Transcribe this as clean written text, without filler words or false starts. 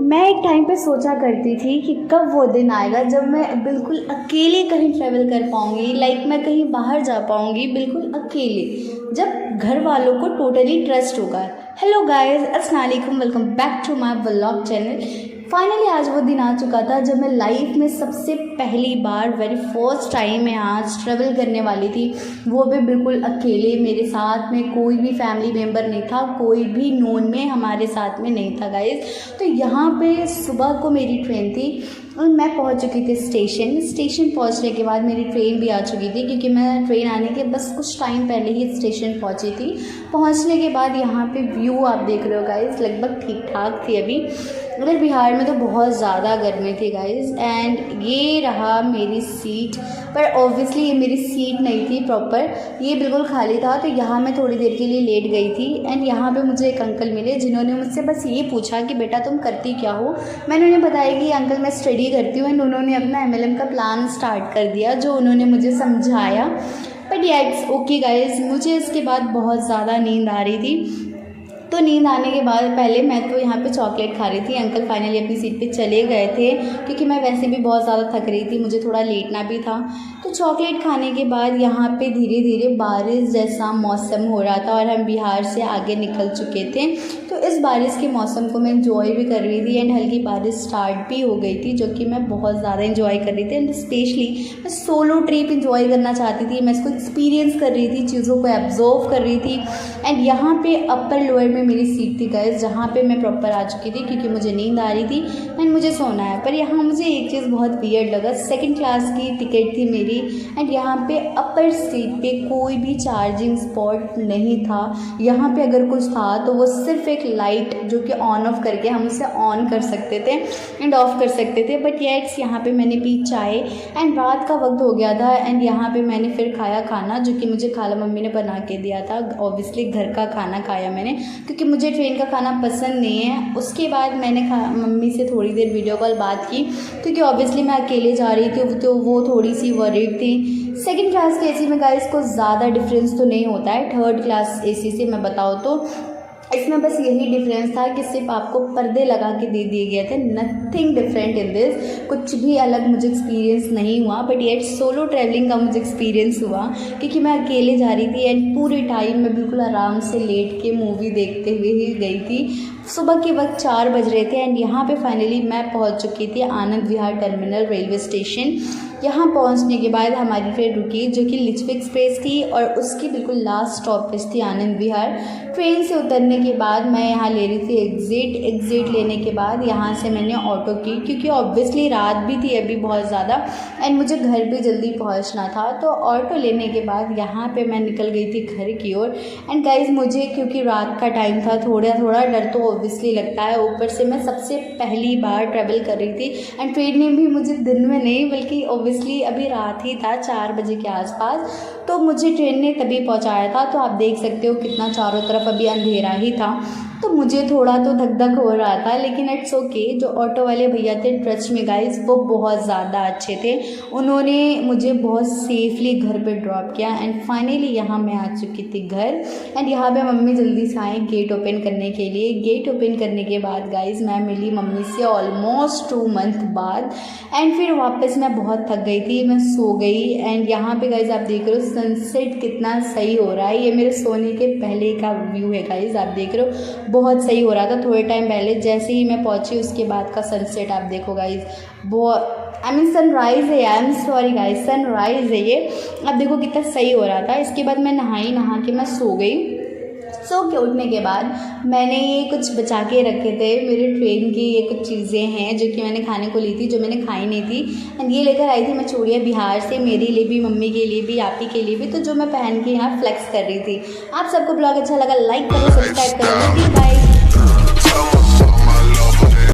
मैं एक टाइम पे सोचा करती थी कि कब वो दिन आएगा जब मैं बिल्कुल अकेले कहीं ट्रैवल कर पाऊँगी, लाइक मैं कहीं बाहर जा पाऊँगी बिल्कुल अकेले, जब घर वालों को टोटली ट्रस्ट होगा। हेलो गाइस, अस्सलाम वालेकुम, welcome back to my vlog channel. Finally आज वो दिन आ चुका था जब मैं लाइफ में सबसे पहली बार वेरी फर्स्ट टाइम मैं आज ट्रैवल करने वाली थी, वो भी बिल्कुल अकेले। मेरे साथ में कोई भी फैमिली मेम्बर नहीं था, कोई भी नोन में हमारे साथ में नहीं था गाइस। तो यहाँ पे सुबह को मेरी ट्रेन थी और मैं पहुँच चुकी थी स्टेशन पहुँचने के बाद मेरी ट्रेन भी आ चुकी थी, क्योंकि मैं ट्रेन आने के बस कुछ टाइम पहले ही स्टेशन पहुँची थी। पहुँचने के बाद यहाँ पे व्यू आप देख रहे हो गाइस, लगभग ठीक ठाक थी अभी। उधर बिहार में तो बहुत ज़्यादा गर्मी थी गाइस। एंड ये रहा मेरी सीट, पर ऑब्वियसली ये मेरी सीट नहीं थी प्रॉपर, ये बिल्कुल खाली था। तो यहाँ मैं थोड़ी देर के लिए लेट गई थी। एंड यहाँ पे मुझे एक अंकल मिले जिन्होंने मुझसे बस ये पूछा कि बेटा तुम करती क्या हो। मैंने उन्हें बताया कि अंकल मैं स्टडी करती हूँ। एंड उन्होंने अपना MLM का प्लान स्टार्ट कर दिया, जो उन्होंने मुझे समझाया। बट या इट्स ओके गाइस। मुझे इसके बाद बहुत ज़्यादा नींद आ रही थी, तो नींद आने के बाद पहले मैं तो यहाँ पे चॉकलेट खा रही थी। अंकल फाइनली अपनी सीट पे चले गए थे, क्योंकि मैं वैसे भी बहुत ज़्यादा थक रही थी, मुझे थोड़ा लेटना भी था। तो चॉकलेट खाने के बाद यहाँ पे धीरे धीरे बारिश जैसा मौसम हो रहा था और हम बिहार से आगे निकल चुके थे। तो इस बारिश के मौसम को मैं इंजॉय भी कर रही थी। एंड हल्की बारिश स्टार्ट भी हो गई थी, जो कि मैं बहुत ज़्यादा इंजॉय कर रही थी। एंड स्पेशली मैं सोलो ट्रिप इंजॉय करना चाहती थी, मैं इसको एक्सपीरियंस कर रही थी, चीज़ों को एब्जॉर्व कर रही थी। एंड यहाँ पे अपर लोअर में मेरी सीट थी गाइस, जहाँ पे मैं प्रॉपर आ चुकी थी, क्योंकि मुझे नींद आ रही थी एंड मुझे सोना है। पर यहाँ मुझे एक चीज़ बहुत वियर्ड लगा, सेकंड क्लास की टिकट थी मेरी। एंड यहाँ पे अपर सीट पे कोई भी चार्जिंग स्पॉट नहीं था। यहाँ पे अगर कुछ था तो वो सिर्फ एक लाइट जो कि ऑन ऑफ करके हम उसे ऑन कर सकते थे एंड ऑफ कर सकते थे। बट येट्स यहाँ पे मैंने पी चाय एंड रात का वक्त हो गया था। एंड यहाँ पे मैंने फिर खाया खाना, जो कि मुझे खाला मम्मी ने बना के दिया था। ऑब्वियसली घर का खाना खाया मैंने, क्योंकि मुझे ट्रेन का खाना पसंद नहीं है। उसके बाद मैंने मम्मी से थोड़ी देर वीडियो कॉल बात की, क्योंकि ऑब्वियसली मैं अकेले जा रही थी, तो वो थोड़ी सी वरीड थी। सेकंड क्लास के AC में गाइस को ज़्यादा डिफरेंस तो नहीं होता है थर्ड क्लास AC से मैं बताऊँ तो। इसमें बस यही डिफरेंस था कि सिर्फ आपको पर्दे लगा के दे दिए गए थे, नथिंग डिफरेंट इन दिस। कुछ भी अलग मुझे एक्सपीरियंस नहीं हुआ। बट येट सोलो ट्रैवलिंग का मुझे एक्सपीरियंस हुआ, क्योंकि मैं अकेले जा रही थी एंड पूरे टाइम मैं बिल्कुल आराम से लेट के मूवी देखते हुए ही गई थी। सुबह के वक्त 4 बज रहे थे। एंड यहाँ पे फाइनली मैं पहुँच चुकी थी Anand Vihar terminal railway station. यहाँ पहुँचने के बाद हमारी ट्रेन रुकी, जो कि लिच्छवी एक्सप्रेस थी और उसकी बिल्कुल लास्ट स्टॉपेज थी आनंद विहार। ट्रेन से उतरने के बाद मैं यहाँ ले रही थी एग्ज़िट लेने के बाद यहाँ से मैंने ऑटो की, क्योंकि ऑब्वियसली रात भी थी अभी बहुत ज़्यादा एंड मुझे घर भी जल्दी पहुँचना था। तो ऑटो लेने के बाद यहाँ पे मैं निकल गई थी घर की ओर। एंड गाइज मुझे क्योंकि रात का टाइम था, थोड़ा डर तो ऑब्वियसली लगता है। ऊपर से मैं सबसे पहली बार ट्रैवल कर रही थी एंड ट्रेन ने भी मुझे दिन में नहीं बल्कि ऑब्वियसली अभी रात ही था, 4 बजे के आसपास, तो मुझे ट्रेन ने तभी पहुंचाया था। तो आप देख सकते हो कितना चारों तरफ अभी अंधेरा ही था, तो मुझे थोड़ा तो धक धक हो रहा था। लेकिन इट्स ओके। जो ऑटो वाले भैया थे ट्रस्ट में गाइस, वो बहुत ज़्यादा अच्छे थे, उन्होंने मुझे बहुत सेफली घर पे ड्रॉप किया। एंड फाइनली यहाँ मैं आ चुकी थी घर। एंड यहाँ पे मम्मी जल्दी से आए गेट ओपन करने के लिए। गेट ओपन करने के बाद गाइस मैं मिली मम्मी से ऑलमोस्ट 2 मंथ बाद। एंड फिर वापस मैं बहुत थक गई थी, मैं सो गई। एंड यहाँ पे गाइस आप देख रहे हो सनसेट कितना सही हो रहा है, ये मेरे सोने के पहले का व्यू है गाइस, आप देख रहे हो बहुत सही हो रहा था थोड़े टाइम पहले। जैसे ही मैं पहुंची उसके बाद का सनसेट आप देखो गाइस, बहुत सनराइज़ है, I am sorry guys, sunrise है ये। अब देखो कितना सही हो रहा था। इसके बाद मैं नहा के मैं सो गई। सो के उठने के बाद मैंने ये कुछ बचा के रखे थे, मेरे ट्रेन की ये कुछ चीज़ें हैं जो कि मैंने खाने को ली थी, जो मैंने खाई नहीं थी। एंड ये लेकर आई थी मैं चूड़ियाँ बिहार से, मेरे लिए भी, मम्मी के लिए भी, आप ही के लिए भी, तो जो मैं पहन के यहाँ फ्लेक्स कर रही थी। आप सबको ब्लॉग अच्छा लगा लाइक करो, सब्सक्राइब करो।